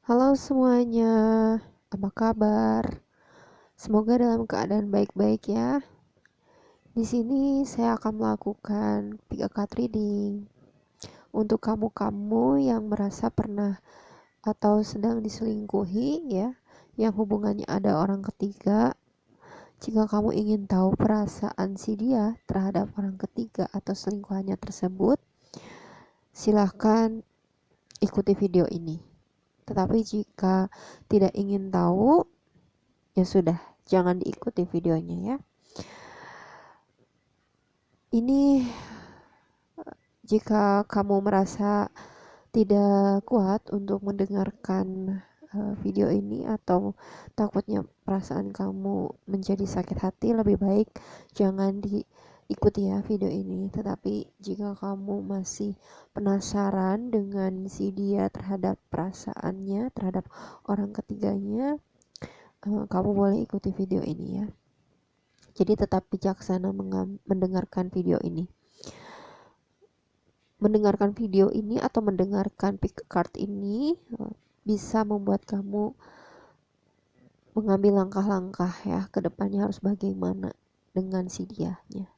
Halo semuanya, apa kabar? Semoga dalam keadaan baik-baik ya. Di sini saya akan melakukan pick a card reading untuk kamu-kamu yang merasa pernah atau sedang diselingkuhi ya, yang hubungannya ada orang ketiga. Jika kamu ingin tahu perasaan si dia terhadap orang ketiga atau selingkuhannya tersebut, silahkan ikuti video ini. Tetapi jika tidak ingin tahu, ya sudah, jangan diikuti videonya ya. Ini jika kamu merasa tidak kuat untuk mendengarkan video ini atau takutnya perasaan kamu menjadi sakit hati, lebih baik jangan diikuti ya video ini. Tetapi jika kamu masih penasaran dengan si dia terhadap perasaannya terhadap orang ketiganya, kamu boleh ikuti video ini ya. Jadi tetap bijaksana mendengarkan video ini. Mendengarkan video ini atau mendengarkan pick card ini bisa membuat kamu mengambil langkah-langkah ya ke depannya harus bagaimana dengan si dianya.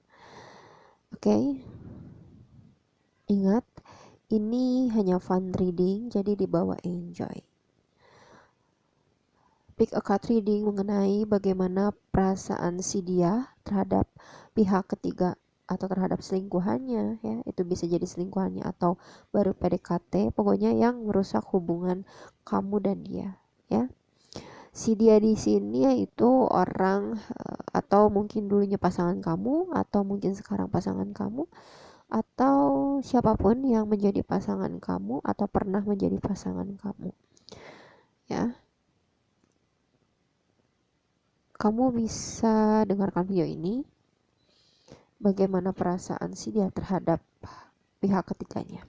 Oke. Ingat, ini hanya fun reading, jadi dibawa enjoy. Pick a card reading mengenai bagaimana perasaan si dia terhadap pihak ketiga atau terhadap selingkuhannya ya, itu bisa jadi selingkuhannya atau baru PDKT, pokoknya yang merusak hubungan kamu dan dia ya. Si dia di sini yaitu orang atau mungkin dulunya pasangan kamu atau mungkin sekarang pasangan kamu atau siapapun yang menjadi pasangan kamu atau pernah menjadi pasangan kamu ya. Kamu bisa dengarkan video ini bagaimana perasaan si dia terhadap pihak ketiganya.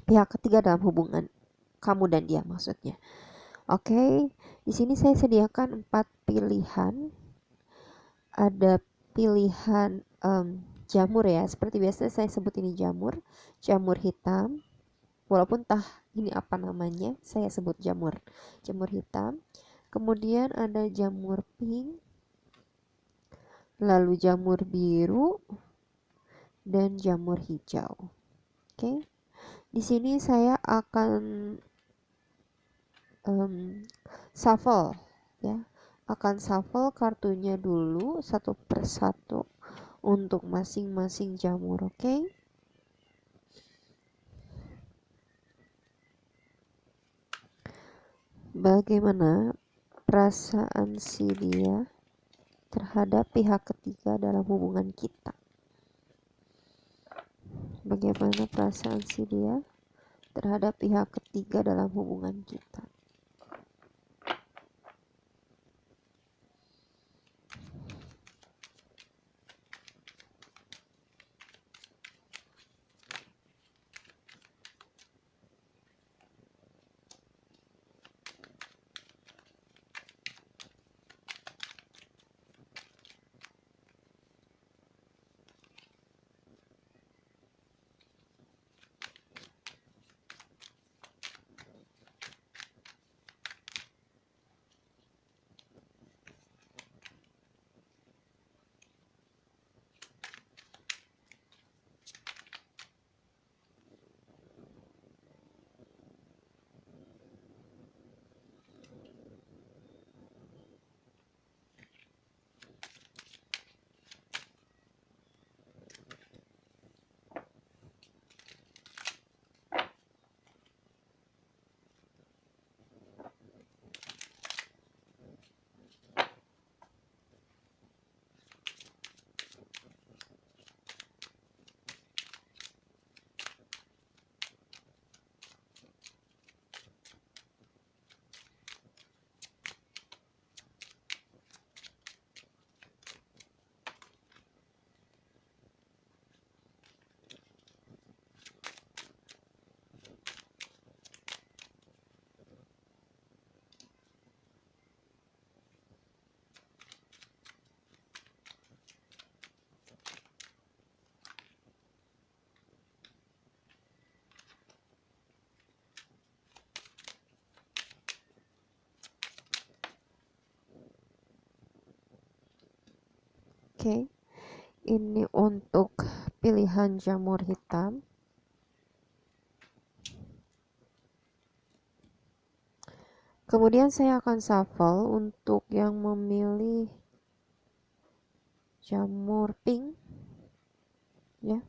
Pihak ketiga dalam hubungan kamu dan dia maksudnya. Oke, di sini saya sediakan 4 pilihan. Ada pilihan jamur ya, seperti biasa saya sebut ini jamur, jamur hitam. Walaupun tah ini apa namanya, saya sebut jamur hitam. Kemudian ada jamur pink, lalu jamur biru, dan jamur hijau. Oke, di sini saya akan shuffle ya, akan shuffle kartunya dulu satu persatu untuk masing-masing jamur. Oke. Bagaimana perasaan si dia terhadap pihak ketiga dalam hubungan kita? Bagaimana perasaan si dia terhadap pihak ketiga dalam hubungan kita? Oke, ini untuk pilihan jamur hitam. Kemudian saya akan shuffle untuk yang memilih jamur pink, ya.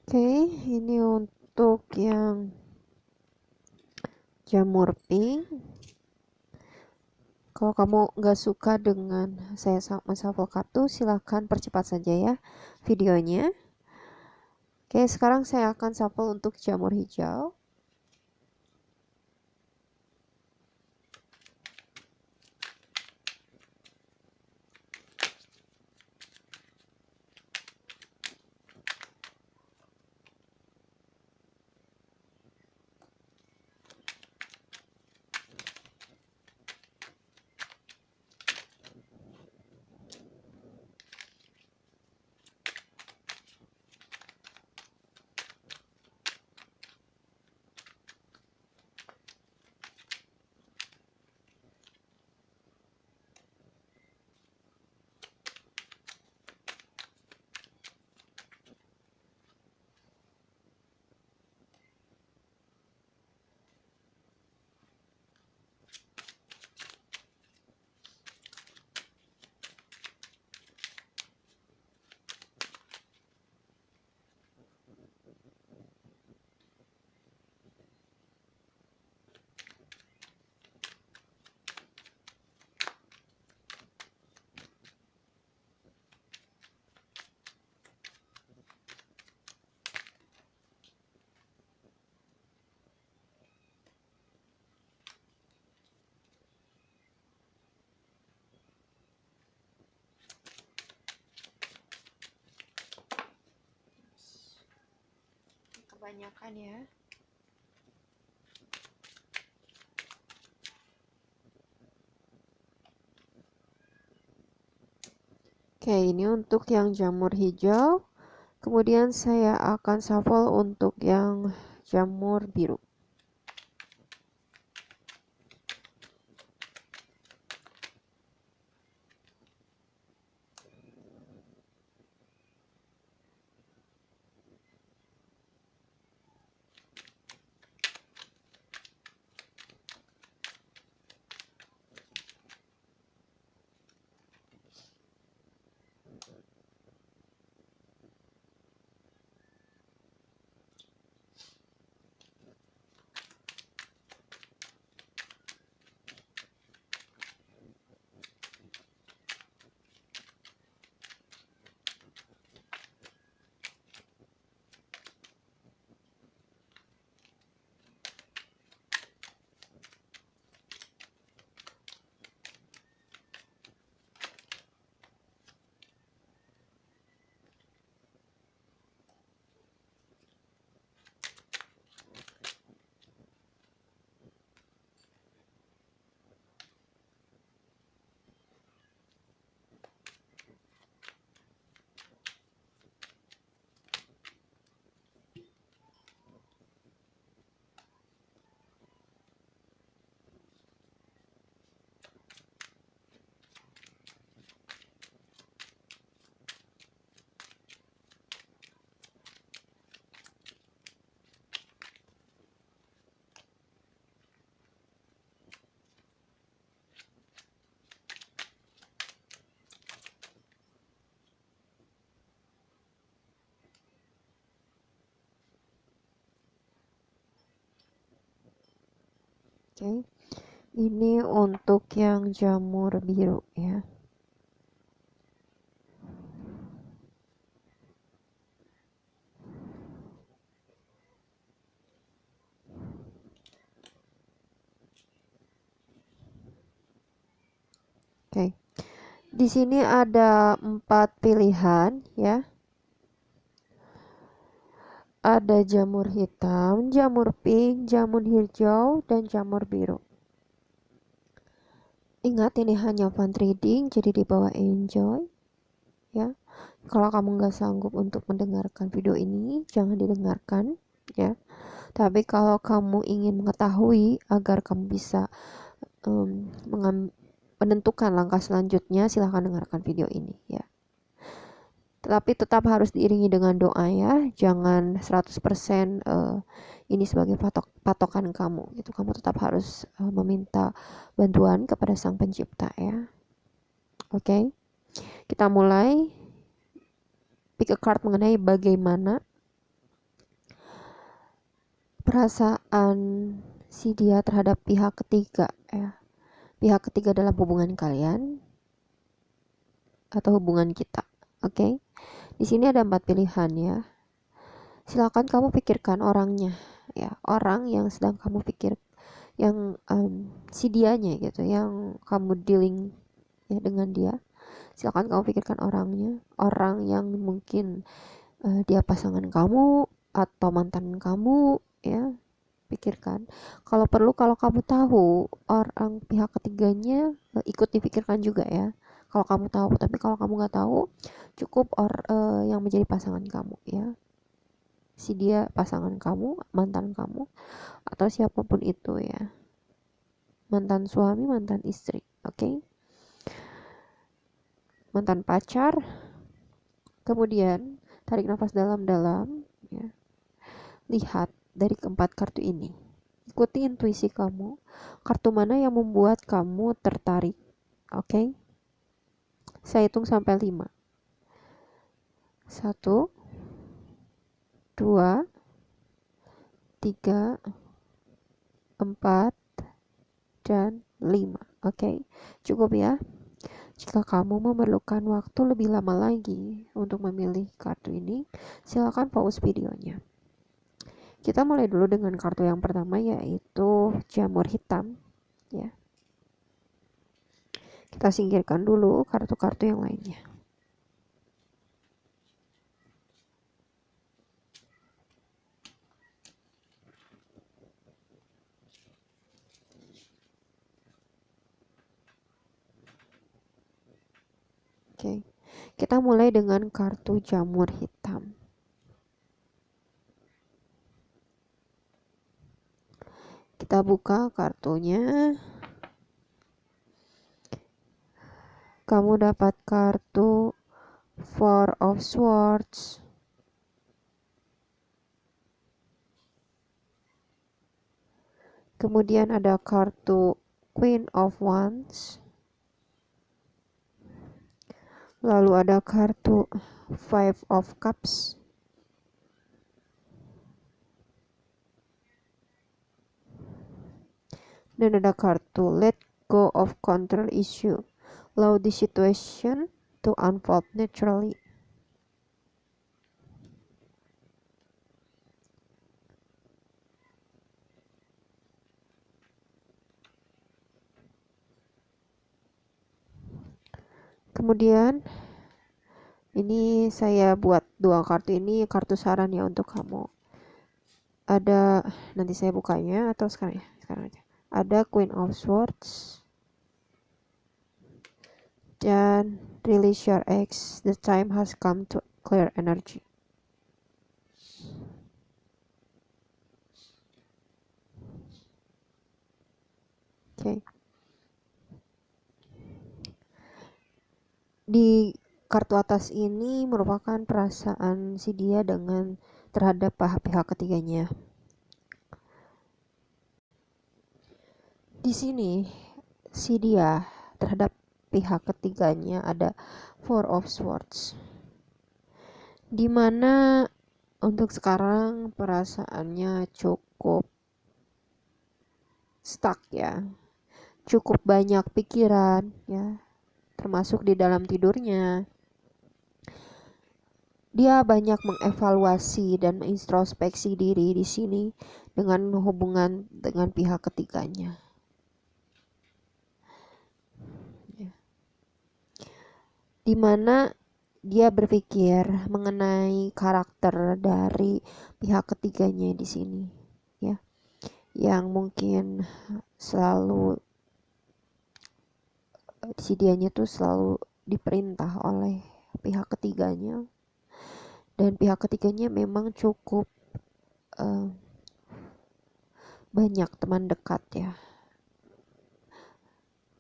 Oke, ini untuk yang jamur pink. Kalau kamu nggak suka dengan saya shuffle kartu, silahkan percepat saja ya videonya. Oke, sekarang saya akan shuffle untuk jamur hijau. Kebanyakan ya. Oke, ini untuk yang jamur hijau. Kemudian saya akan shuffle untuk yang jamur biru. Oke, ini untuk yang jamur biru ya. Oke, di sini ada 4 pilihan ya. Ada jamur hitam, jamur pink, jamur hijau, dan jamur biru. Ingat, ini hanya fun reading, jadi dibawa enjoy ya. Kalau kamu nggak sanggup untuk mendengarkan video ini, jangan didengarkan ya. Tapi kalau kamu ingin mengetahui agar kamu bisa menentukan langkah selanjutnya, silahkan dengarkan video ini ya. Tetapi tetap harus diiringi dengan doa ya. Jangan 100% ini sebagai patokan kamu gitu. Kamu tetap harus meminta bantuan kepada Sang Pencipta ya. Oke. Kita mulai. Pick a card mengenai bagaimana perasaan si dia terhadap pihak ketiga ya. Pihak ketiga dalam hubungan kalian atau hubungan kita. Oke. Di sini ada 4 pilihan ya. Silakan kamu pikirkan orangnya ya, orang yang sedang kamu pikir, yang si dianya gitu, yang kamu dealing ya dengan dia. Silakan kamu pikirkan orangnya, orang yang mungkin dia pasangan kamu atau mantan kamu ya. Pikirkan. Kalau perlu, kalau kamu tahu orang pihak ketiganya, ikut dipikirkan juga ya. Kalau kamu tahu, tapi kalau kamu nggak tahu, cukup yang menjadi pasangan kamu ya. Si dia pasangan kamu, mantan kamu, atau siapapun itu ya. Mantan suami, mantan istri, oke? Mantan pacar. Kemudian tarik nafas dalam-dalam ya. Lihat dari keempat kartu ini. Ikuti intuisi kamu. Kartu mana yang membuat kamu tertarik? Oke? Saya hitung sampai 5. 1, 2, 3, 4, dan 5. Oke? Cukup ya. Jika kamu memerlukan waktu lebih lama lagi untuk memilih kartu ini, silakan pause videonya. Kita mulai dulu dengan kartu yang pertama, yaitu jamur hitam ya. Kita singkirkan dulu kartu-kartu yang lainnya. Oke. Kita mulai dengan kartu jamur hitam. Kita buka kartunya. Kamu dapat kartu Four of Swords. Kemudian ada kartu Queen of Wands. Lalu ada kartu Five of Cups. Dan ada kartu Let Go of Control Issue. Allow the situation to unfold naturally. Kemudian ini saya buat 2 kartu ini kartu saran ya untuk kamu. Ada, nanti saya bukanya atau sekarang ya, sekarang aja. Ada Queen of Swords dan Release Your Ex. The time has come to clear energy. Oke. Di kartu atas ini merupakan perasaan si dia dengan terhadap pihak ketiganya. Di sini si dia terhadap pihak ketiganya ada Four of Swords, dimana untuk sekarang perasaannya cukup stuck ya, cukup banyak pikiran ya, termasuk di dalam tidurnya. Dia banyak mengevaluasi dan mengintrospeksi diri di sini dengan hubungan dengan pihak ketiganya. Di mana dia berpikir mengenai karakter dari pihak ketiganya di sini, ya, yang mungkin selalu si dianya tuh selalu diperintah oleh pihak ketiganya, dan pihak ketiganya memang cukup banyak teman dekat ya,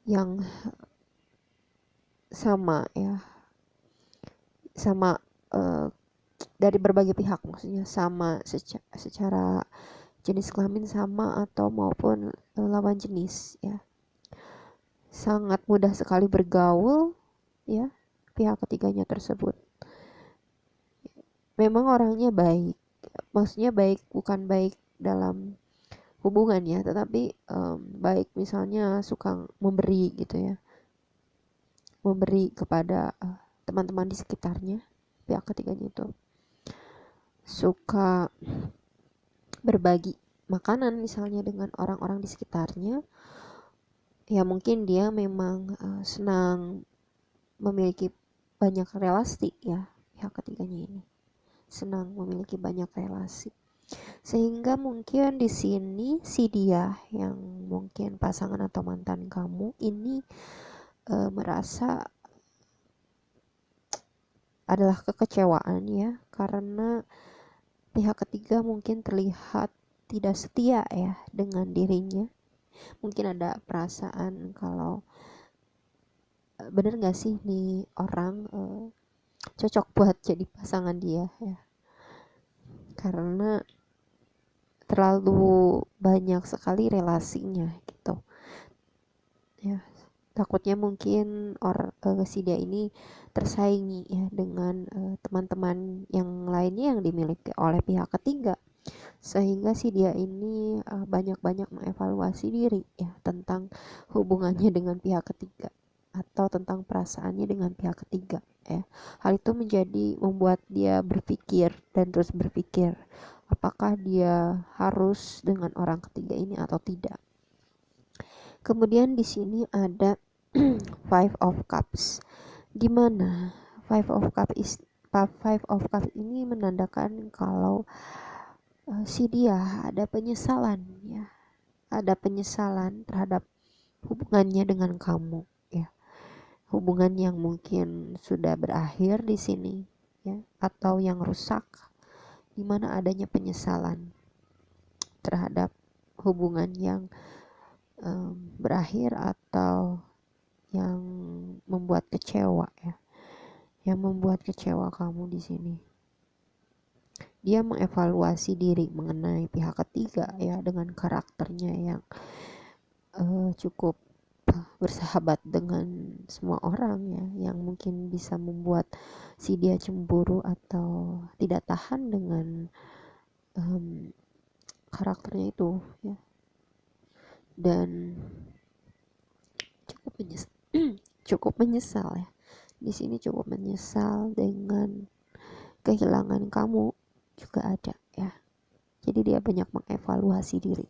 yang sama ya, sama dari berbagai pihak, maksudnya sama secara jenis kelamin sama atau maupun lawan jenis ya, sangat mudah sekali bergaul ya pihak ketiganya tersebut. Memang orangnya baik, maksudnya baik bukan baik dalam hubungan ya, tetapi baik misalnya suka memberi gitu ya, memberi kepada teman-teman di sekitarnya. Pihak ketiganya itu suka berbagi makanan misalnya dengan orang-orang di sekitarnya. Ya mungkin dia memang senang memiliki banyak relasi ya, pihak ketiganya ini senang memiliki banyak relasi, sehingga mungkin di sini si dia yang mungkin pasangan atau mantan kamu ini merasa adalah kekecewaan ya, karena pihak ketiga mungkin terlihat tidak setia ya dengan dirinya. Mungkin ada perasaan kalau bener gak sih nih orang cocok buat jadi pasangan dia ya, karena terlalu banyak sekali relasinya gitu ya. Takutnya mungkin si dia ini tersaingi ya dengan teman-teman yang lainnya yang dimiliki oleh pihak ketiga, sehingga si dia ini banyak-banyak mengevaluasi diri ya tentang hubungannya dengan pihak ketiga atau tentang perasaannya dengan pihak ketiga ya. Hal itu membuat dia berpikir dan terus berpikir apakah dia harus dengan orang ketiga ini atau tidak. Kemudian di sini ada Five of Cups, di mana Five of Cups ini menandakan kalau si dia ada penyesalan ya, ada penyesalan terhadap hubungannya dengan kamu ya, hubungan yang mungkin sudah berakhir di sini ya, atau yang rusak, di mana adanya penyesalan terhadap hubungan yang berakhir atau yang membuat kecewa ya, yang membuat kecewa kamu di sini. Dia mengevaluasi diri mengenai pihak ketiga ya, dengan karakternya yang cukup bersahabat dengan semua orang ya, yang mungkin bisa membuat si dia cemburu atau tidak tahan dengan karakternya itu ya, dan cukup menyesal ya. Di sini cukup menyesal dengan kehilangan kamu juga ada ya. Jadi dia banyak mengevaluasi diri.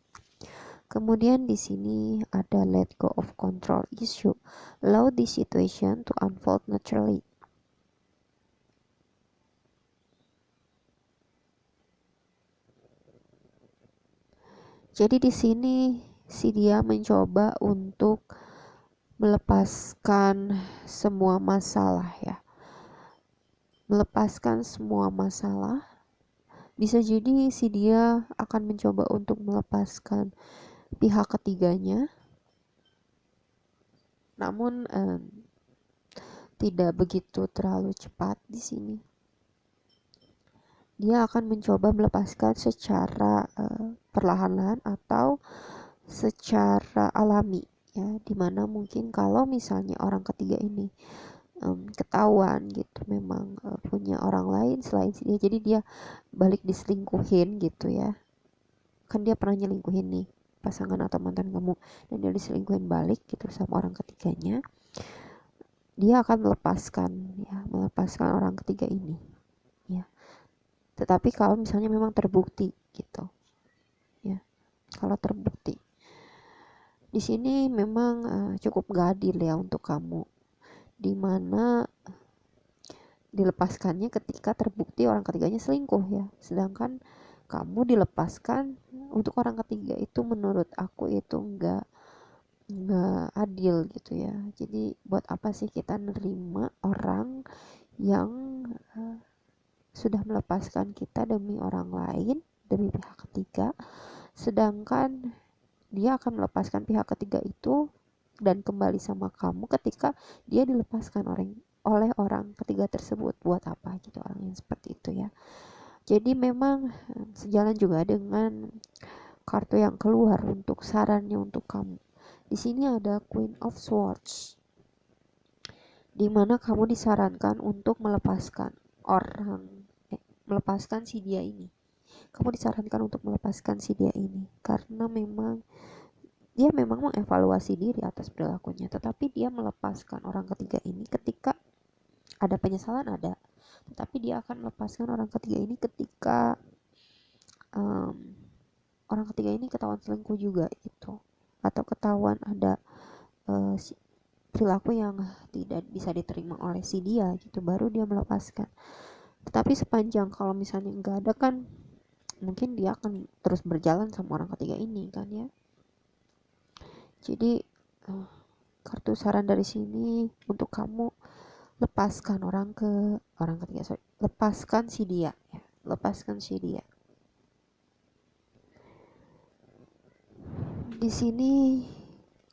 Kemudian di sini ada let go of control issue, allow the situation to unfold naturally. Jadi di sini si dia mencoba untuk melepaskan semua masalah ya. Melepaskan semua masalah. Bisa jadi si dia akan mencoba untuk melepaskan pihak ketiganya, namun tidak begitu terlalu cepat di sini. Dia akan mencoba melepaskan secara perlahan-lahan atau secara alami ya, dimana mungkin kalau misalnya orang ketiga ini ketahuan gitu memang punya orang lain selain dia, jadi dia balik diselingkuhin gitu ya, kan dia pernah nyelingkuhin nih pasangan atau mantan kamu dan dia diselingkuhin balik gitu sama orang ketiganya, dia akan melepaskan orang ketiga ini ya. Tetapi kalau misalnya memang terbukti gitu ya, kalau terbukti di sini memang cukup gak adil ya untuk kamu, dimana dilepaskannya ketika terbukti orang ketiganya selingkuh ya, sedangkan kamu dilepaskan untuk orang ketiga. Itu menurut aku itu nggak adil gitu ya. Jadi buat apa sih kita nerima orang yang sudah melepaskan kita demi orang lain, demi pihak ketiga, sedangkan dia akan melepaskan pihak ketiga itu dan kembali sama kamu ketika dia dilepaskan oleh orang ketiga tersebut. Buat apa gitu orang yang seperti itu ya. Jadi memang sejalan juga dengan kartu yang keluar untuk sarannya untuk kamu. Di sini ada Queen of Swords, di mana kamu disarankan untuk melepaskan si dia ini. Kamu disarankan untuk melepaskan si dia ini karena memang dia memang mengevaluasi diri atas perilakunya, tetapi dia melepaskan orang ketiga ini ketika ada penyesalan, tetapi dia akan melepaskan orang ketiga ini ketika orang ketiga ini ketahuan selingkuh juga gitu, atau ketahuan ada perilaku yang tidak bisa diterima oleh si dia gitu, baru dia melepaskan. Tetapi sepanjang kalau misalnya nggak ada kan mungkin dia akan terus berjalan sama orang ketiga ini kan ya. Jadi kartu saran dari sini untuk kamu, lepaskan lepaskan si dia ya, lepaskan si dia. Di sini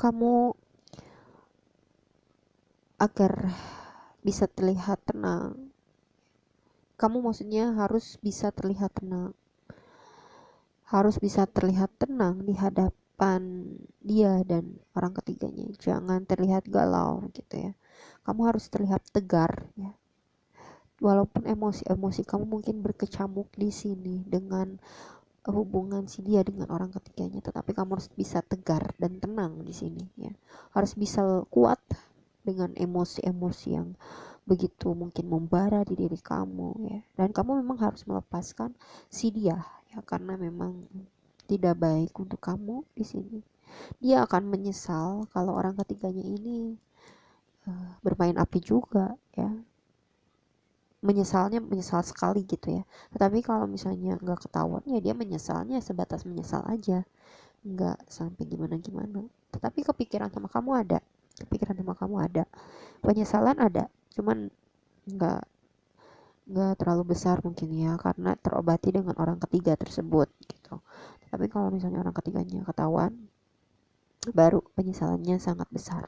kamu agar bisa terlihat tenang, kamu maksudnya harus bisa terlihat tenang di hadapan dia dan orang ketiganya. Jangan terlihat galau gitu ya. Kamu harus terlihat tegar ya. Walaupun emosi kamu mungkin berkecamuk di sini dengan hubungan si dia dengan orang ketiganya, tetapi kamu harus bisa tegar dan tenang di sini ya. Harus bisa kuat dengan emosi-emosi yang begitu mungkin membara di diri kamu ya. Dan kamu memang harus melepaskan si dia ya, karena memang tidak baik untuk kamu di sini. Dia akan menyesal kalau orang ketiganya ini bermain api juga ya. Menyesal sekali gitu ya. Tetapi kalau misalnya nggak ketahuan ya dia menyesalnya sebatas menyesal aja, nggak sampai gimana-gimana. Tetapi kepikiran sama kamu ada, penyesalan ada, cuman nggak terlalu besar mungkin ya, karena terobati dengan orang ketiga tersebut gitu. Tapi kalau misalnya orang ketiganya ketahuan, baru penyesalannya sangat besar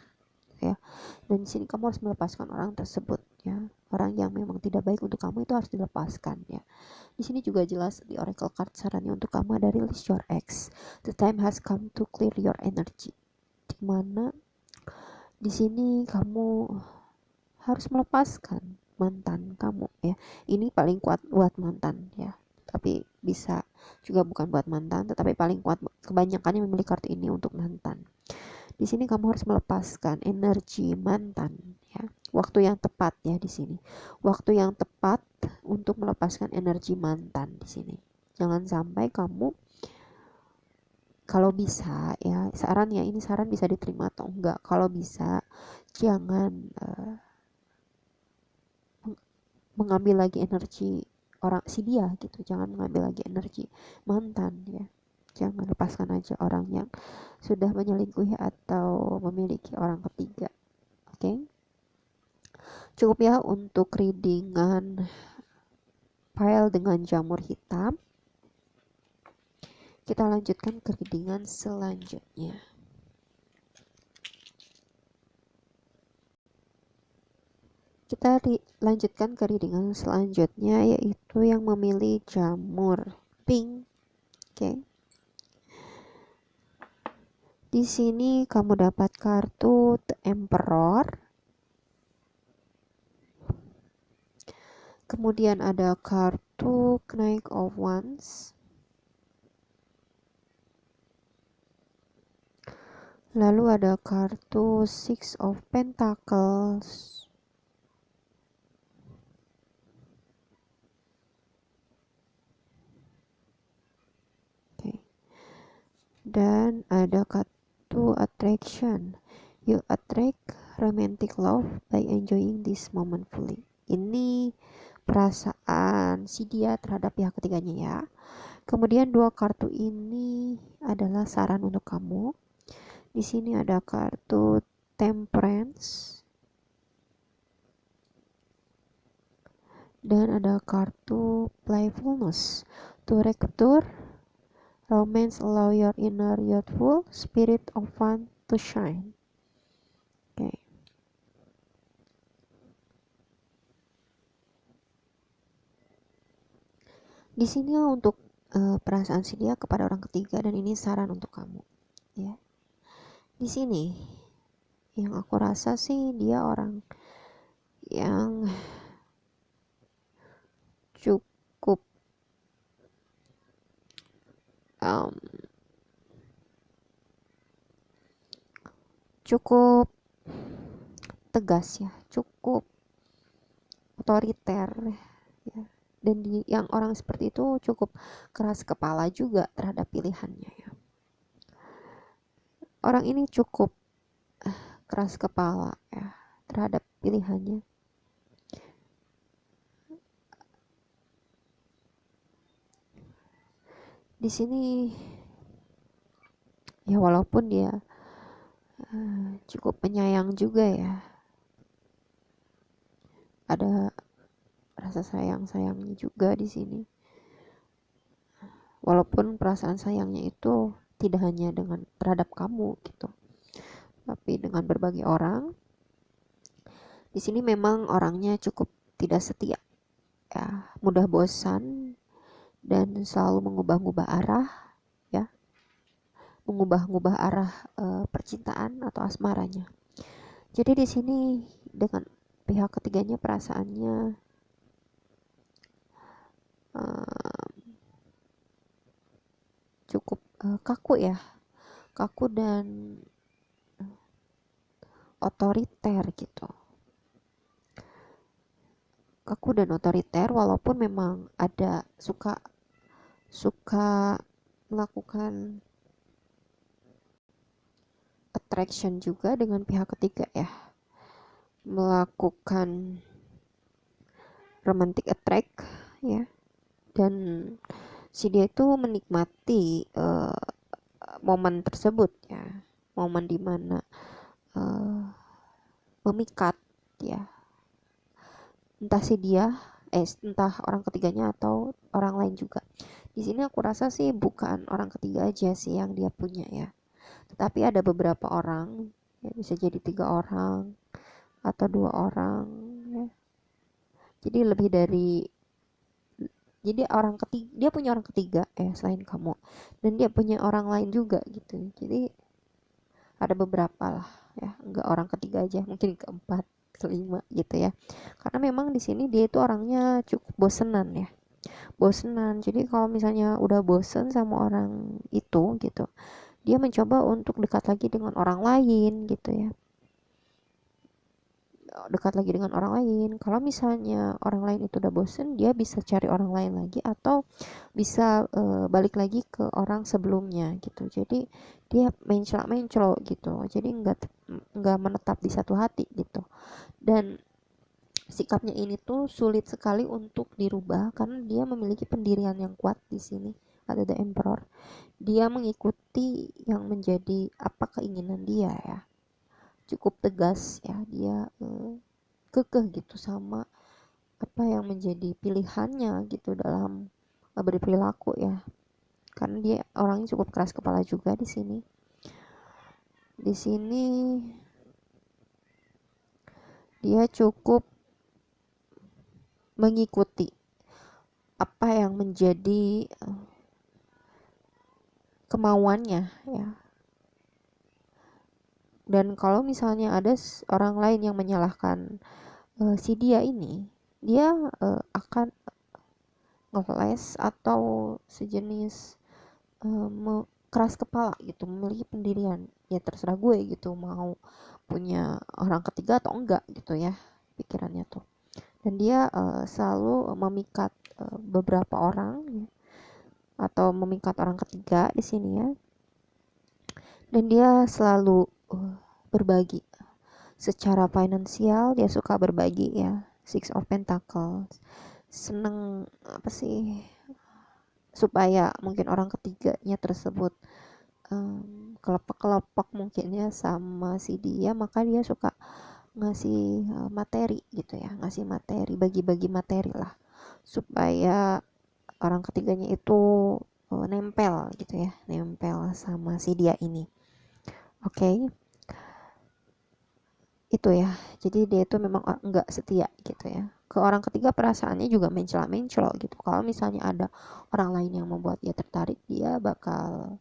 ya. Dan di sini kamu harus melepaskan orang tersebut ya. Orang yang memang tidak baik untuk kamu itu harus dilepaskan ya. Di sini juga jelas di oracle card sarannya untuk kamu ada release your ex. The time has come to clear your energy. Dimana di sini kamu harus melepaskan mantan kamu ya. Ini paling kuat buat mantan ya. Tapi bisa juga bukan buat mantan, tetapi paling kuat kebanyakan yang memilih kartu ini untuk mantan. Di sini kamu harus melepaskan energi mantan ya. Waktu yang tepat ya di sini. Waktu yang tepat untuk melepaskan energi mantan di sini. Jangan sampai kamu, kalau bisa ya, ini saran bisa diterima atau enggak. Kalau bisa jangan mengambil lagi energi orang si dia gitu. Jangan mengambil lagi energi mantan ya. Jangan, lepaskan aja orang yang sudah menyelingkuhi atau memiliki orang ketiga. Oke? Cukup ya untuk readingan pile dengan jamur hitam. Kita lanjutkan ke readingan selanjutnya. Kita lanjutkan ke readingan selanjutnya, yaitu yang memilih jamur pink. Oke. Di sini kamu dapat kartu The Emperor. Kemudian ada kartu Knight of Wands. Lalu ada kartu Six of Pentacles. Okay. Dan ada kartu Attraction. You attract romantic love by enjoying this moment fully. Ini perasaan si dia terhadap pihak ketiganya ya. Kemudian dua kartu ini adalah saran untuk kamu. Di sini ada kartu Temperance dan ada kartu Playfulness. To recapture romance, allow your inner youthful spirit of fun to shine. Oke. Okay. Di sini untuk perasaan si dia kepada orang ketiga, dan ini saran untuk kamu ya. Di sini yang aku rasa sih dia orang yang cukup cukup tegas ya, cukup otoriter ya. Dan yang orang seperti itu cukup keras kepala juga terhadap pilihannya ya. Orang ini cukup keras kepala ya terhadap pilihannya. Di sini ya walaupun dia cukup penyayang juga ya, ada rasa sayangnya juga di sini. Walaupun perasaan sayangnya itu tidak hanya dengan terhadap kamu gitu, tapi dengan berbagai orang. Di sini memang orangnya cukup tidak setia ya, mudah bosan dan selalu mengubah-ubah arah ya, mengubah-ubah arah percintaan atau asmaranya. Jadi di sini dengan pihak ketiganya perasaannya cukup kaku ya, kaku dan otoriter gitu. Kaku dan otoriter walaupun memang ada suka melakukan attraction juga dengan pihak ketiga ya, melakukan romantic attract ya, dan si dia itu menikmati momen tersebut ya, momen dimana memikat ya, entah si dia entah orang ketiganya atau orang lain juga. Di sini aku rasa sih bukan orang ketiga aja sih yang dia punya ya, tetapi ada beberapa orang ya, bisa jadi 3 orang atau 2 orang ya. Jadi lebih dari, jadi orang ketiga, dia punya orang ketiga selain kamu, dan dia punya orang lain juga gitu. Jadi ada beberapa lah ya, enggak orang ketiga aja, mungkin keempat, kelima gitu ya. Karena memang di sini dia itu orangnya cukup bosenan ya, bosenan. Jadi kalau misalnya udah bosen sama orang itu gitu, dia mencoba untuk dekat lagi dengan orang lain gitu ya, dekat lagi dengan orang lain. Kalau misalnya orang lain itu udah bosen, dia bisa cari orang lain lagi atau bisa balik lagi ke orang sebelumnya gitu. Jadi dia mencela gitu, jadi nggak menetap di satu hati gitu. Dan sikapnya ini tuh sulit sekali untuk dirubah karena dia memiliki pendirian yang kuat. Di sini ada The Emperor, dia mengikuti yang menjadi apa keinginan dia ya, cukup tegas ya, dia kekeh gitu sama apa yang menjadi pilihannya gitu dalam berperilaku ya, karena dia orangnya cukup keras kepala juga di sini. Di sini dia cukup mengikuti apa yang menjadi kemauannya ya. Dan kalau misalnya ada orang lain yang menyalahkan si dia ini, dia akan ngeles atau sejenis keras kepala gitu, memiliki pendirian. Ya terserah gue gitu mau punya orang ketiga atau enggak gitu ya pikirannya tuh. Dan dia selalu memikat beberapa orang ya, atau memikat orang ketiga di sini ya. Dan dia selalu berbagi secara finansial, dia suka berbagi ya. Six of Pentacles, seneng apa sih, supaya mungkin orang ketiganya tersebut kelopak-kelopak mungkin ya sama si dia, maka dia suka ngasih materi gitu ya, ngasih materi, bagi-bagi materi lah supaya orang ketiganya itu nempel gitu ya, nempel sama si dia ini. Oke. Itu ya, jadi dia itu memang enggak setia gitu ya. Ke orang ketiga perasaannya juga mencela-mencel gitu. Kalau misalnya ada orang lain yang membuat dia tertarik, dia bakal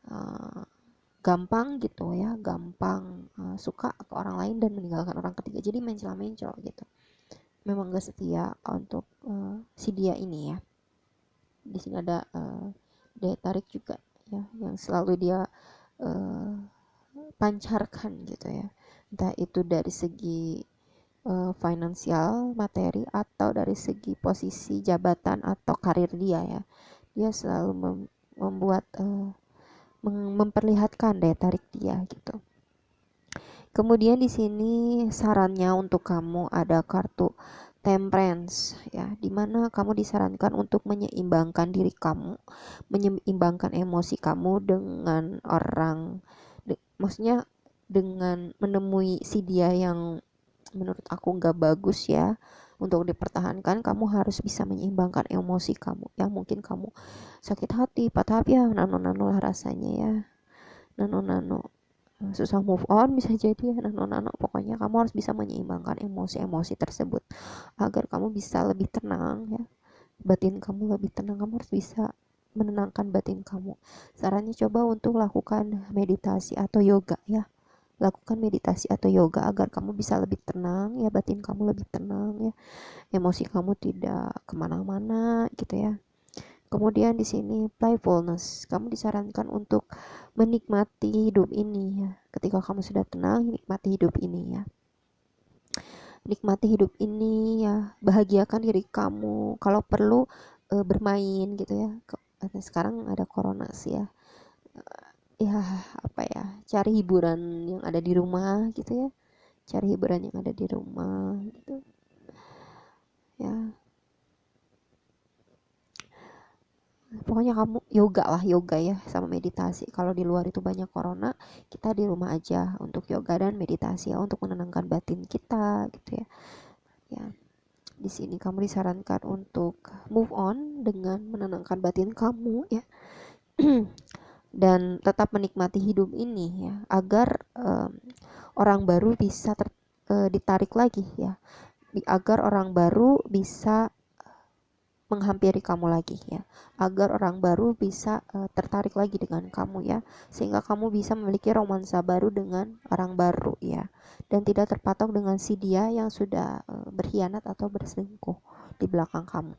uh, gampang gitu ya, gampang suka ke orang lain dan meninggalkan orang ketiga. Jadi mencela-mencel gitu. Memang enggak setia untuk si dia ini ya. Di sini ada daya tarik juga ya, yang selalu dia uh, pancarkan gitu ya. Entah itu dari segi finansial, materi, atau dari segi posisi jabatan atau karir dia ya. Dia selalu membuat memperlihatkan daya tarik dia gitu. Kemudian di sini sarannya untuk kamu ada kartu Temperance ya, dimana kamu disarankan untuk menyeimbangkan diri kamu, menyeimbangkan emosi kamu dengan orang, maksudnya dengan menemui si dia yang menurut aku nggak bagus ya. Untuk dipertahankan kamu harus bisa menyeimbangkan emosi kamu yang mungkin kamu sakit hati, patah hati ya, nano-nano lah rasanya ya, nano-nano susah move on bisa jadi ya, nano-nano. Pokoknya kamu harus bisa menyeimbangkan emosi-emosi tersebut agar kamu bisa lebih tenang ya, batin kamu lebih tenang. Kamu harus bisa menenangkan batin kamu. Sarannya coba untuk lakukan meditasi atau yoga ya, lakukan meditasi atau yoga agar kamu bisa lebih tenang ya, batin kamu lebih tenang ya, emosi kamu tidak kemana-mana gitu ya. Kemudian di sini playfulness, kamu disarankan untuk menikmati hidup ini ya. Ketika kamu sudah tenang, nikmati hidup ini ya. Nikmati hidup ini ya, bahagiakan diri kamu. Kalau perlu bermain gitu ya. Sekarang ada corona sih ya. Ya apa ya, cari hiburan yang ada di rumah gitu ya. Cari hiburan yang ada di rumah gitu. Ya, pokoknya kamu yoga lah, yoga ya sama meditasi. Kalau di luar itu banyak corona, kita di rumah aja untuk yoga dan meditasi ya, untuk menenangkan batin kita gitu ya. Ya, di sini kamu disarankan untuk move on dengan menenangkan batin kamu ya. Dan tetap menikmati hidup ini ya, agar orang baru bisa ditarik lagi ya, agar orang baru bisa menghampiri kamu lagi ya, agar orang baru bisa tertarik lagi dengan kamu ya, sehingga kamu bisa memiliki romansa baru dengan orang baru ya, dan tidak terpatok dengan si dia yang sudah berkhianat atau berselingkuh di belakang kamu,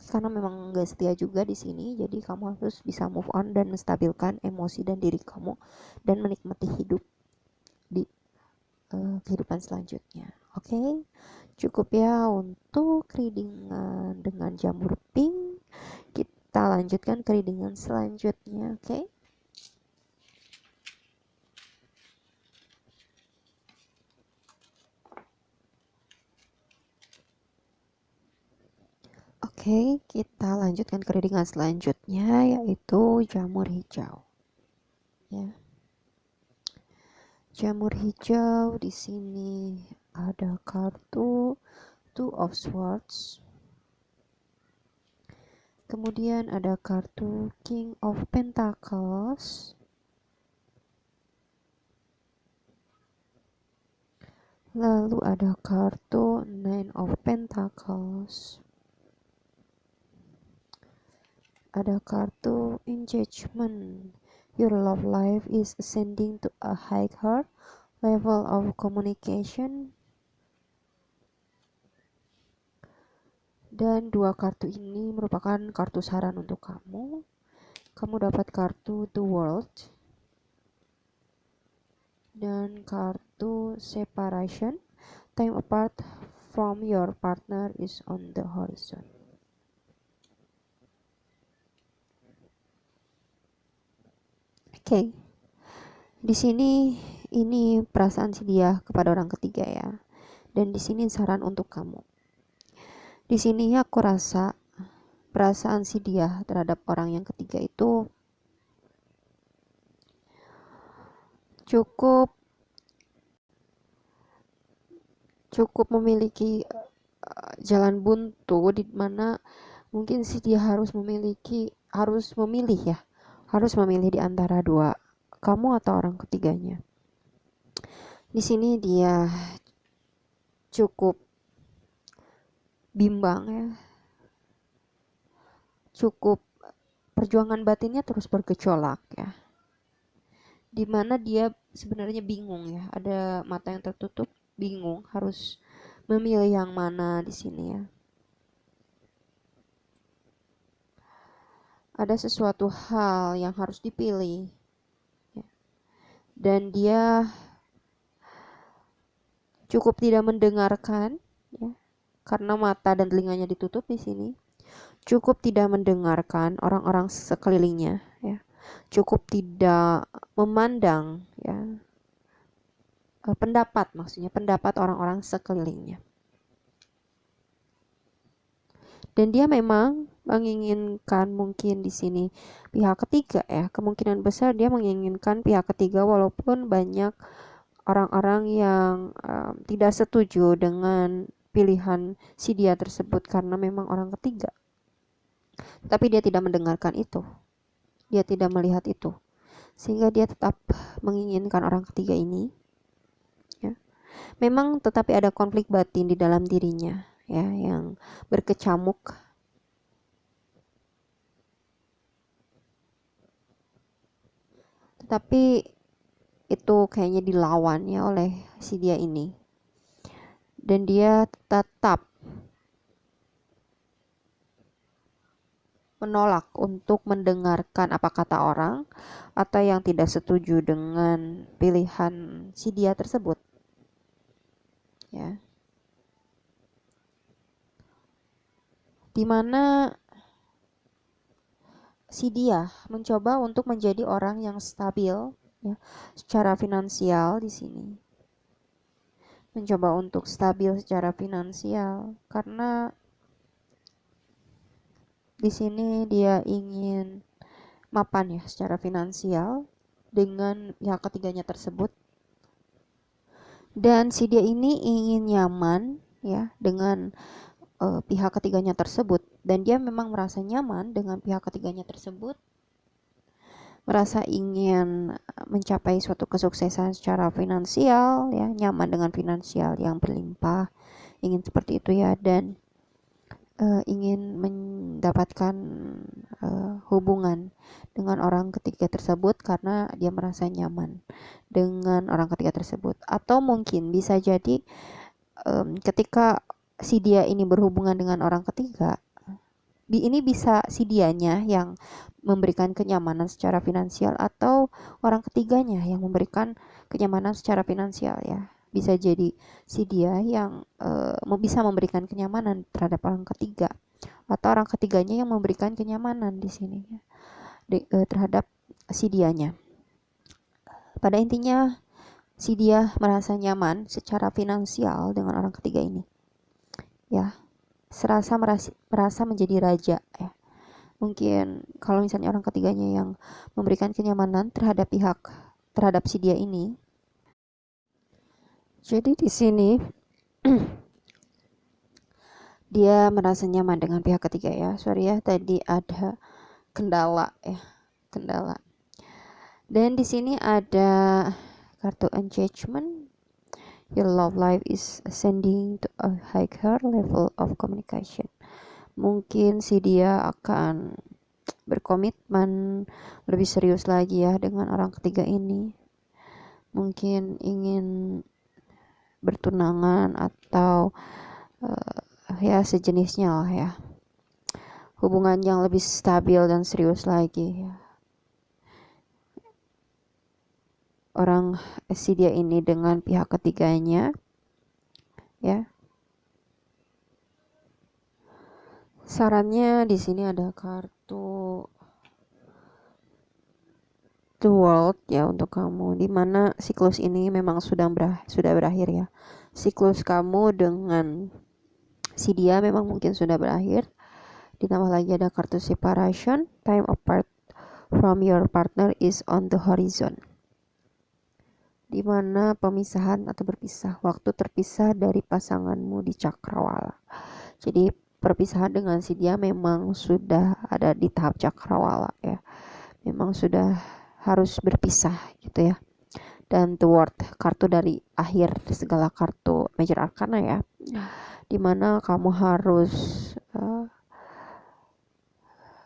karena memang gak setia juga di sini. Jadi kamu harus bisa move on dan menstabilkan emosi dan diri kamu dan menikmati hidup di kehidupan selanjutnya. Oke, cukup ya untuk readingan dengan jamur pink. Kita lanjutkan ke readingan selanjutnya. Oke. Oke, kita lanjutkan ke readingan selanjutnya, yaitu jamur hijau. Ya. Jamur hijau di sini ada kartu Two of Swords. Kemudian ada kartu King of Pentacles. Lalu ada kartu Nine of Pentacles. Ada kartu Engagement. Your love life is ascending to a higher level of communication. Dan dua kartu ini merupakan kartu saran untuk kamu. kamu dapat kartu The World dan kartu Separation. Time apart from your partner is on the horizon. Oke. Di sini ini perasaan si dia kepada orang ketiga ya. Dan di sini saran untuk kamu. Di sini aku rasa perasaan si dia terhadap orang yang ketiga itu cukup memiliki jalan buntu, di mana mungkin si dia harus memilih di antara dua, kamu atau orang ketiganya. Di sini dia cukup bimbang ya, cukup perjuangan batinnya terus bergejolak ya, dimana dia sebenarnya bingung ya, ada mata yang tertutup, bingung harus memilih yang mana di sini ya. Ada sesuatu hal yang harus dipilih ya. Dan dia cukup tidak mendengarkan ya, karena mata dan telinganya ditutup di sini. Cukup tidak mendengarkan orang-orang sekelilingnya ya. Cukup tidak memandang ya, pendapat orang-orang sekelilingnya. Dan dia memang menginginkan mungkin di sini pihak ketiga ya, kemungkinan besar dia menginginkan pihak ketiga, walaupun banyak orang-orang yang tidak setuju dengan pilihan si dia tersebut karena memang orang ketiga. Tapi dia tidak mendengarkan itu, dia tidak melihat itu, sehingga dia tetap menginginkan orang ketiga ini ya. Memang tetapi ada konflik batin di dalam dirinya ya, yang berkecamuk. Tetapi itu kayaknya dilawan ya oleh si dia ini. Dan dia tetap menolak untuk mendengarkan apa kata orang atau yang tidak setuju dengan pilihan si dia tersebut. Ya. Dimana si dia mencoba untuk menjadi orang yang stabil ya, secara finansial di sini. Mencoba untuk stabil secara finansial karena di sini dia ingin mapan ya secara finansial dengan pihak ketiganya tersebut. Dan si dia ini ingin nyaman ya dengan pihak ketiganya tersebut, dan dia memang merasa nyaman dengan pihak ketiganya tersebut, merasa ingin mencapai suatu kesuksesan secara finansial ya, nyaman dengan finansial yang berlimpah, ingin seperti itu ya, dan ingin mendapatkan hubungan dengan orang ketiga tersebut karena dia merasa nyaman dengan orang ketiga tersebut. Atau mungkin bisa jadi ketika si dia ini berhubungan dengan orang ketiga, ini bisa si dianya yang memberikan kenyamanan secara finansial atau orang ketiganya yang memberikan kenyamanan secara finansial ya. Bisa jadi si dia yang bisa memberikan kenyamanan terhadap orang ketiga, atau orang ketiganya yang memberikan kenyamanan di sini ya, terhadap si dianya. Pada intinya si dia merasa nyaman secara finansial dengan orang ketiga ini ya, merasa menjadi raja ya. Mungkin kalau misalnya orang ketiganya yang memberikan kenyamanan terhadap si dia ini. Jadi di sini dia merasa nyaman dengan pihak ketiga ya. Sorry ya, tadi ada kendala. Dan di sini ada kartu engagement. Your love life is ascending to a higher level of communication. Mungkin si dia akan berkomitmen lebih serius lagi ya dengan orang ketiga ini. Mungkin ingin bertunangan atau ya sejenisnya lah ya. Hubungan yang lebih stabil dan serius lagi ya. orang si dia ini dengan pihak ketiganya, ya. Sarannya di sini ada kartu The World ya untuk kamu, dimana siklus ini memang sudah berakhir ya. Siklus kamu dengan si dia memang mungkin sudah berakhir. Ditambah lagi ada kartu Separation, time apart from your partner is on the horizon, dimana pemisahan atau berpisah, waktu terpisah dari pasanganmu di cakrawala. Jadi perpisahan dengan si dia memang sudah ada di tahap cakrawala ya, memang sudah harus berpisah gitu ya. Dan The World, kartu dari akhir segala kartu Major Arcana ya, dimana kamu harus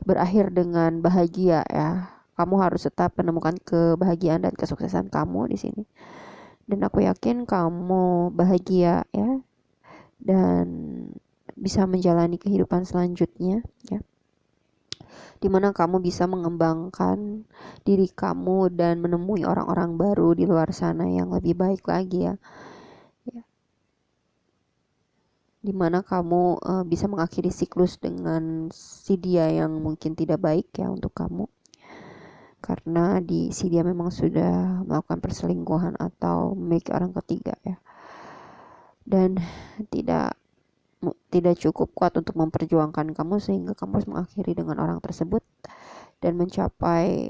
berakhir dengan bahagia ya. Kamu harus tetap menemukan kebahagiaan dan kesuksesan kamu di sini. Dan aku yakin kamu bahagia ya, dan bisa menjalani kehidupan selanjutnya ya, dimana kamu bisa mengembangkan diri kamu dan menemui orang-orang baru di luar sana yang lebih baik lagi ya, dimana kamu bisa mengakhiri siklus dengan si dia yang mungkin tidak baik ya untuk kamu, karena di si dia memang sudah melakukan perselingkuhan atau memiliki orang ketiga ya, dan tidak cukup kuat untuk memperjuangkan kamu, sehingga kamu harus mengakhiri dengan orang tersebut dan mencapai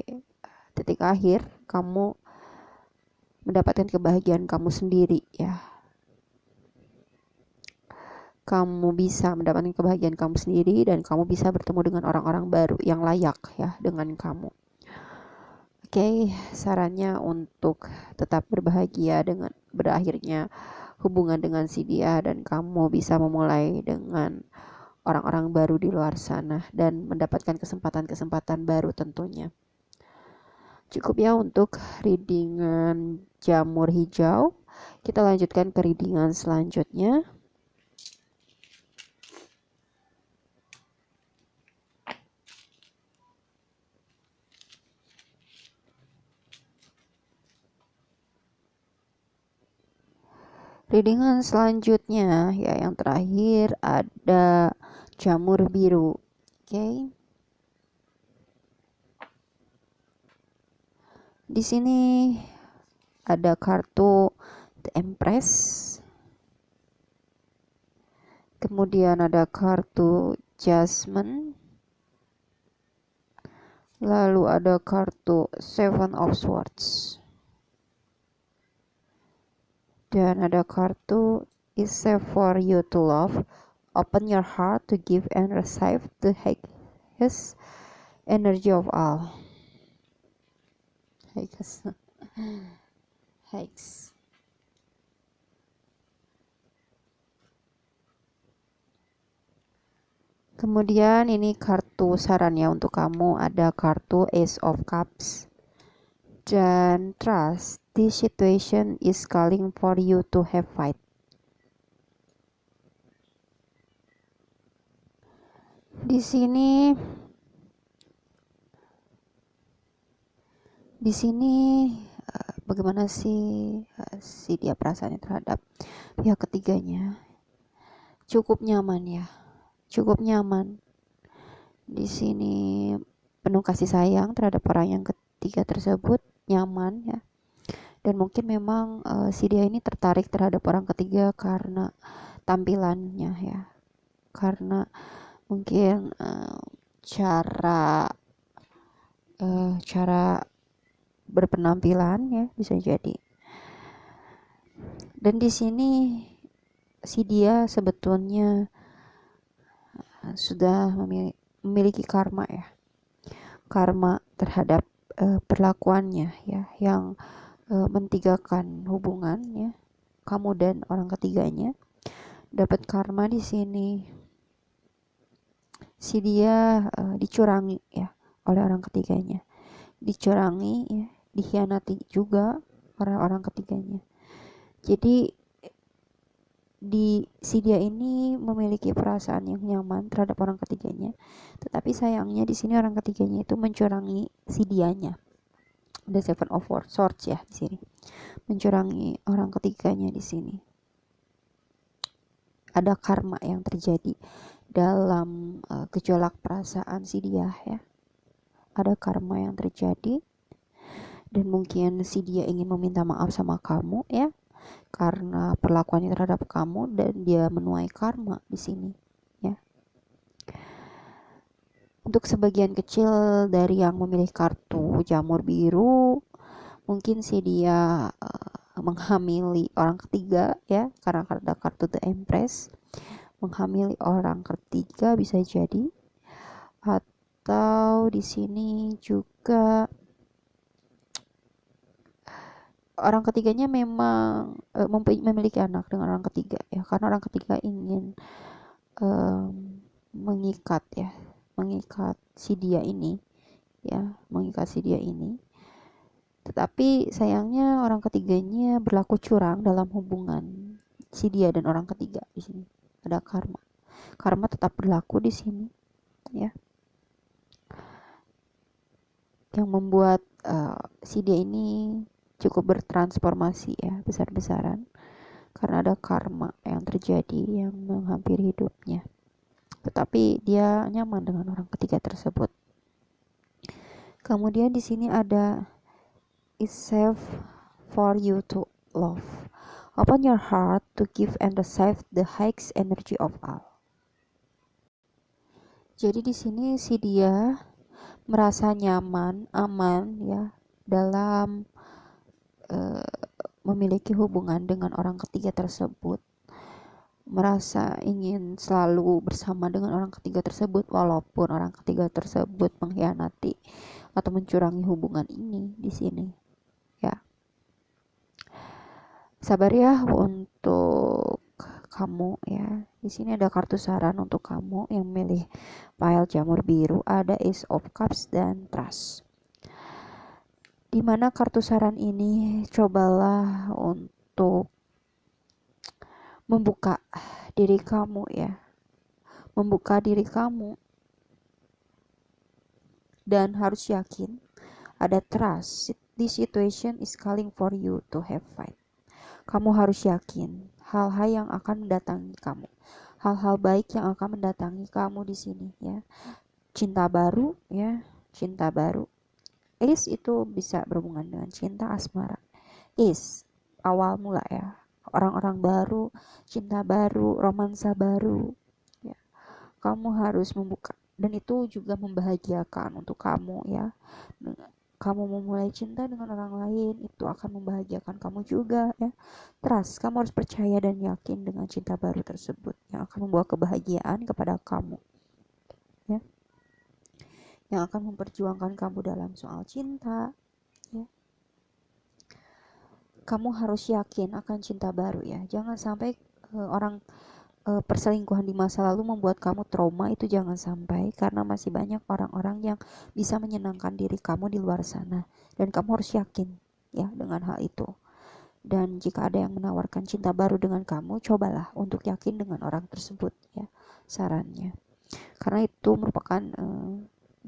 titik akhir kamu mendapatkan kebahagiaan kamu sendiri ya. Kamu bisa mendapatkan kebahagiaan kamu sendiri dan kamu bisa bertemu dengan orang-orang baru yang layak ya dengan kamu. Oke, sarannya untuk tetap berbahagia dengan berakhirnya hubungan dengan si dia, dan kamu bisa memulai dengan orang-orang baru di luar sana dan mendapatkan kesempatan-kesempatan baru tentunya. Cukup ya untuk readingan jamur hijau. Kita lanjutkan ke readingan selanjutnya. Readingan selanjutnya ya, yang terakhir ada jamur biru. Oke. Di sini ada kartu The Empress. Kemudian ada kartu Jasmine. Lalu ada kartu Seven of Swords. Dan ada kartu Is safe for you to love. Open your heart to give and receive the highest energy of all. Highest. Kemudian ini kartu sarannya untuk kamu, ada kartu Ace of Cups dan Trust. This situation is calling for you to have fight. Di sini bagaimana sih si dia perasaannya terhadap pihak ketiganya? Cukup nyaman ya, cukup nyaman. Di sini penuh kasih sayang terhadap orang yang ketiga tersebut, nyaman ya. Dan mungkin memang si dia ini tertarik terhadap orang ketiga karena tampilannya ya, karena mungkin cara berpenampilan ya, bisa jadi. Dan di sini si dia sebetulnya sudah memiliki karma ya, karma terhadap perlakuannya ya, yang mentigakan hubungan ya, kamu dan orang ketiganya. Dapat karma di sini. Si dia dicurangi ya oleh orang ketiganya, dicurangi ya, dikhianati juga oleh orang ketiganya. Jadi si dia ini memiliki perasaan yang nyaman terhadap orang ketiganya, tetapi sayangnya di sini orang ketiganya itu mencurangi si dianya. The Seven of Swords ya di sini. mencurangi orang ketiganya di sini. Ada karma yang terjadi dalam gejolak perasaan si dia ya. Ada karma yang terjadi dan mungkin si dia ingin meminta maaf sama kamu ya karena perlakuannya terhadap kamu dan dia menuai karma di sini ya. Untuk sebagian kecil dari yang memilih kartu jamur biru, mungkin si dia menghamili orang ketiga ya karena ada kartu The Empress. Menghamili orang ketiga bisa jadi, atau di sini juga orang ketiganya memang memiliki anak dengan orang ketiga ya karena orang ketiga ingin mengikat si dia ini ya, mengikat si dia ini. Tetapi sayangnya orang ketiganya berlaku curang dalam hubungan si dia dan orang ketiga di sini. Ada karma. Karma tetap berlaku di sini ya. Yang membuat si dia ini cukup bertransformasi ya, besar-besaran karena ada karma yang terjadi yang menghampiri hidupnya. Tetapi dia nyaman dengan orang ketiga tersebut. Kemudian di sini ada is safe for you to love. Open your heart to give and receive the highest energy of all. Jadi di sini si dia merasa nyaman, aman ya dalam memiliki hubungan dengan orang ketiga tersebut. Merasa ingin selalu bersama dengan orang ketiga tersebut walaupun orang ketiga tersebut mengkhianati atau mencurangi hubungan ini di sini ya. Sabar ya untuk kamu ya. Di sini ada kartu saran untuk kamu yang milih pile jamur biru, ada Ace of Cups dan Trust. Di mana kartu saran ini cobalah untuk membuka diri kamu ya, membuka diri kamu dan harus yakin ada trust. This situation is calling for you to have faith. Kamu harus yakin hal-hal yang akan mendatangi kamu, hal-hal baik yang akan mendatangi kamu di sini ya. Cinta baru ya, cinta baru. Is itu bisa berhubungan dengan cinta asmara. Is awal mula ya, orang-orang baru, cinta baru, romansa baru ya. Kamu harus membuka dan itu juga membahagiakan untuk kamu ya. Kamu memulai cinta dengan orang lain itu akan membahagiakan kamu juga ya. Trust, kamu harus percaya dan yakin dengan cinta baru tersebut yang akan membawa kebahagiaan kepada kamu ya, yang akan memperjuangkan kamu dalam soal cinta ya. Kamu harus yakin akan cinta baru ya. Jangan sampai perselingkuhan di masa lalu membuat kamu trauma, itu jangan sampai, karena masih banyak orang-orang yang bisa menyenangkan diri kamu di luar sana dan kamu harus yakin ya dengan hal itu. Dan jika ada yang menawarkan cinta baru dengan kamu, cobalah untuk yakin dengan orang tersebut ya, sarannya. Karena itu merupakan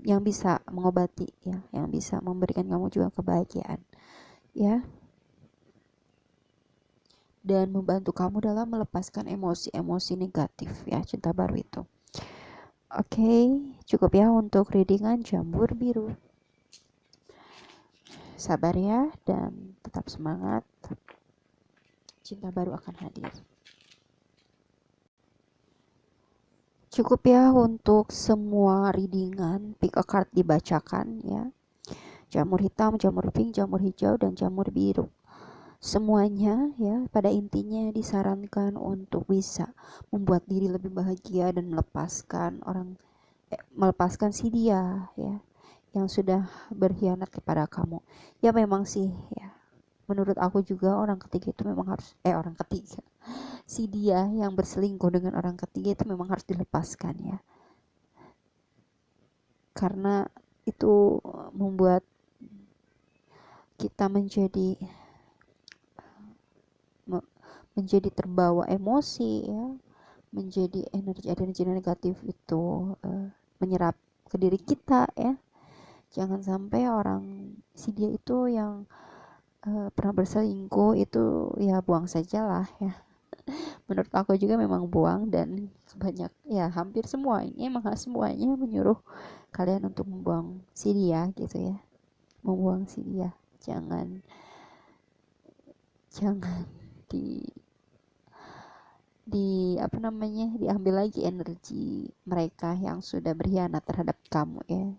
yang bisa mengobati ya, yang bisa memberikan kamu juga kebahagiaan ya, dan membantu kamu dalam melepaskan emosi-emosi negatif ya, cinta baru itu. Oke, cukup ya untuk readingan jamur biru. Sabar ya dan tetap semangat. Cinta baru akan hadir. Cukup ya untuk semua readingan, pick a card dibacakan ya. Jamur hitam, jamur pink, jamur hijau, dan jamur biru. Semuanya ya pada intinya disarankan untuk bisa membuat diri lebih bahagia dan melepaskan si dia ya yang sudah berkhianat kepada kamu. Ya memang sih ya, menurut aku juga orang ketiga itu memang harus si dia yang berselingkuh dengan orang ketiga itu memang harus dilepaskan ya, karena itu membuat kita menjadi terbawa emosi ya, menjadi energi negatif itu menyerap ke diri kita ya. Jangan sampai si dia itu yang pernah berselingkuh itu ya buang sajalah ya. Menurut aku juga memang buang, dan banyak ya, hampir semua ini emang semuanya menyuruh kalian untuk membuang si dia gitu ya, membuang si dia. Jangan jangan di apa namanya, diambil lagi energi mereka yang sudah berkhianat terhadap kamu ya.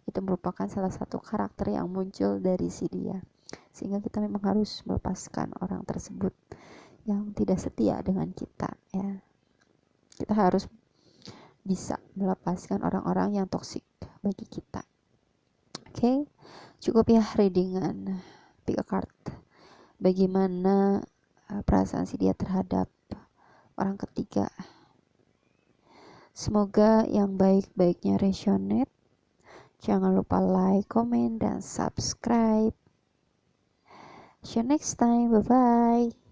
Itu merupakan salah satu karakter yang muncul dari si dia, sehingga kita memang harus melepaskan orang tersebut yang tidak setia dengan kita ya. Kita harus bisa melepaskan orang-orang yang toksik bagi kita. Oke, cukup ya readingan pick a card. Bagaimana perasaan si dia terhadap orang ketiga. Semoga yang baik-baiknya resonate. Jangan lupa like, comment, dan subscribe. See you next time. Bye-bye.